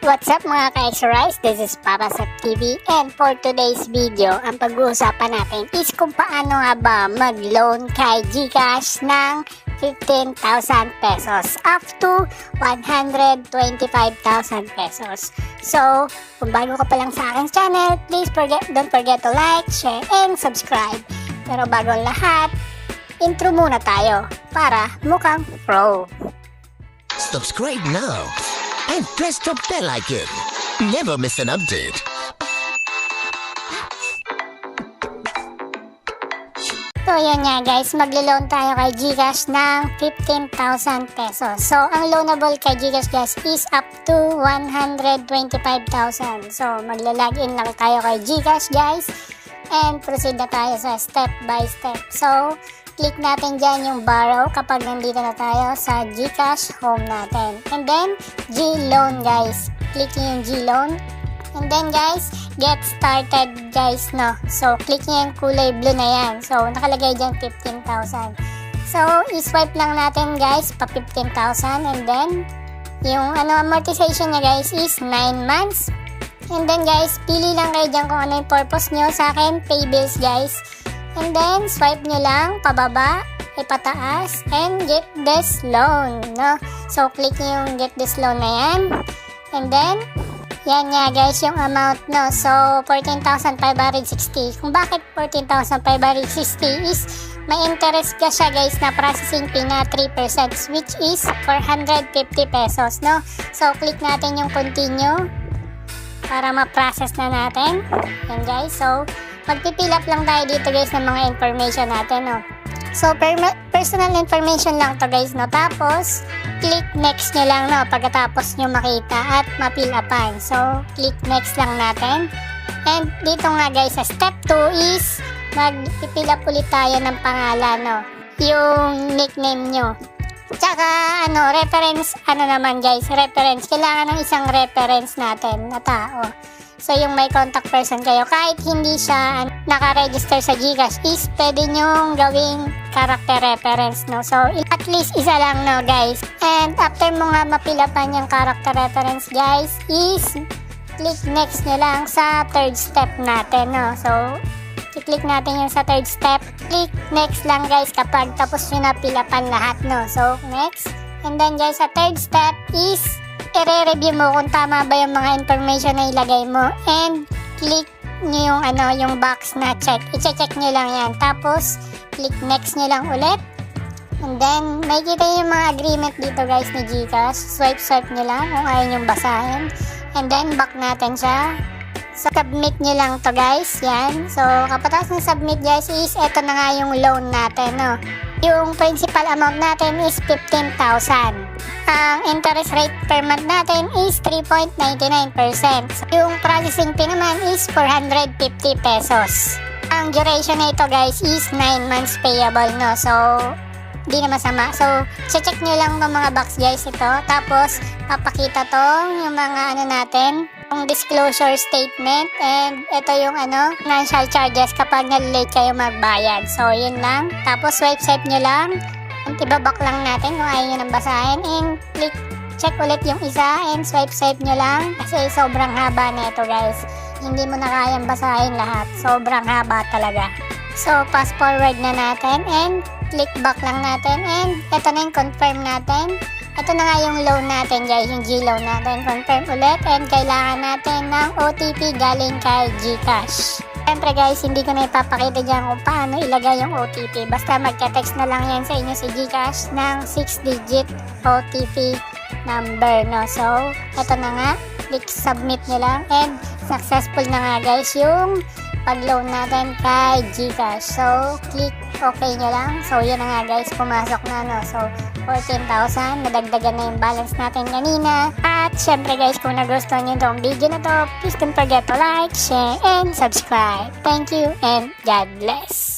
What's up mga ka-Exorize? This is Papa Sep TV, and for today's video, ang pag-uusapan natin is kung paano nga ba mag-loan kay GCash ng 15,000 pesos up to 125,000 pesos. So, kung bago ka pa lang sa aking channel, please don't forget to like, share, and subscribe. Pero bago ang lahat, intro muna tayo para mukhang pro. Subscribe now and press the bell icon. Never miss an update. So yun nga guys, maglo-loan tayo kay GCash ng 15,000 pesos. So ang loanable kay GCash guys is up to 125,000. So magla-login lang tayo kay GCash guys and proceed na tayo sa step by step. So click natin dyan yung borrow kapag nandito na tayo sa GCash home natin. And then, G-Loan guys. Click nyo yung G-Loan. And then guys, get started guys, no. So, click nyo yung kulay blue na yan. So, nakalagay dyan 15,000. So, i-swipe lang natin guys, pa 15,000. And then, yung amortization niya guys is 9 months. And then guys, pili lang kayo dyan kung ano yung purpose nyo. Sa akin, pay bills guys. And then, swipe nyo lang, pababa, ay pataas, and get this loan, no? So, click nyo yung get this loan na yan. And then, yan nga guys, yung amount, no? So, 14,560. Kung bakit 14,560 is, may interest ka siya guys na processing fee na 3%, which is 450 pesos, no? So, click natin yung continue para ma-process na natin. Yan guys, so, magpipill up lang tayo dito guys ng mga information natin, no? So, personal information lang to guys, no? Tapos, click next nyo lang, no? Pagkatapos nyo makita at ma-fill upan. So, click next lang natin. And dito nga guys, sa step 2 is mag-fill up ulit tayo ng pangalan, no? Yung nickname nyo. Tsaka, reference, naman guys, reference. Kailangan ng isang reference natin na tao. So, yung may contact person kayo, kahit hindi siya naka-register sa GCash, is pwede nyong gawing character reference, no? So, at least isa lang, no, guys? And after mo nga mapilapan yung character reference, guys, is click next nyo lang sa third step natin, no? So, click natin yung sa third step. Click next lang, guys, kapag tapos nyo na pilapan lahat, no? So, next. And then, guys, sa third step is i-review mo kung tama ba yung mga information na ilagay mo, and click nyo yung yung box na check. I-check nyo lang yan. Tapos click next nyo lang ulit. And then may kita yung mga agreement dito guys ni GCash. Swipe nyo lang kung ayaw nyo basahin. And then back natin siya. So, submit nyo lang to guys. Yan. So kapatapos ng submit guys is eto na nga yung loan natin, no? Yung principal amount natin is 15,000. Ang interest rate per month natin is 3.99%. So, yung processing fee naman is 450 pesos. Ang duration na ito guys is 9 months payable, no? So, di na masama. So, check nyo lang ng mga box guys ito. Tapos, papakita to yung mga natin, yung disclosure statement, and ito yung financial charges kapag nalilate kayo magbayad. So, yun lang. Tapos, swipe nyo lang. And ibabak lang natin kung ayaw nyo nang basahin. And click, check ulit yung isa. And swipe nyo lang. Kasi sobrang haba na ito guys. Hindi mo na kayang basahin lahat. Sobrang haba talaga. So, fast forward na natin. And click back lang natin. And ito na yung confirm natin. Ito na nga yung loan natin guys, yung G-Loan natin. Confirm ulit, and kailangan natin ng OTP galing kay GCash. Siyempre guys, hindi ko na ipapakita dyan kung paano ilagay yung OTP. Basta magka-text na lang yan sa inyo si GCash ng 6-digit OTP number, no? So, ito na nga. Click submit nyo lang, and successful na nga guys yung pag-loan natin kay GCash. So, click okay nyo lang. So, yun na nga guys, pumasok na, no? So, 14,000, nadagdagan na yung balance natin kanina. At syempre guys, kung nagustuhan nyo itong video na to, please don't forget to like, share, and subscribe. Thank you, and God bless.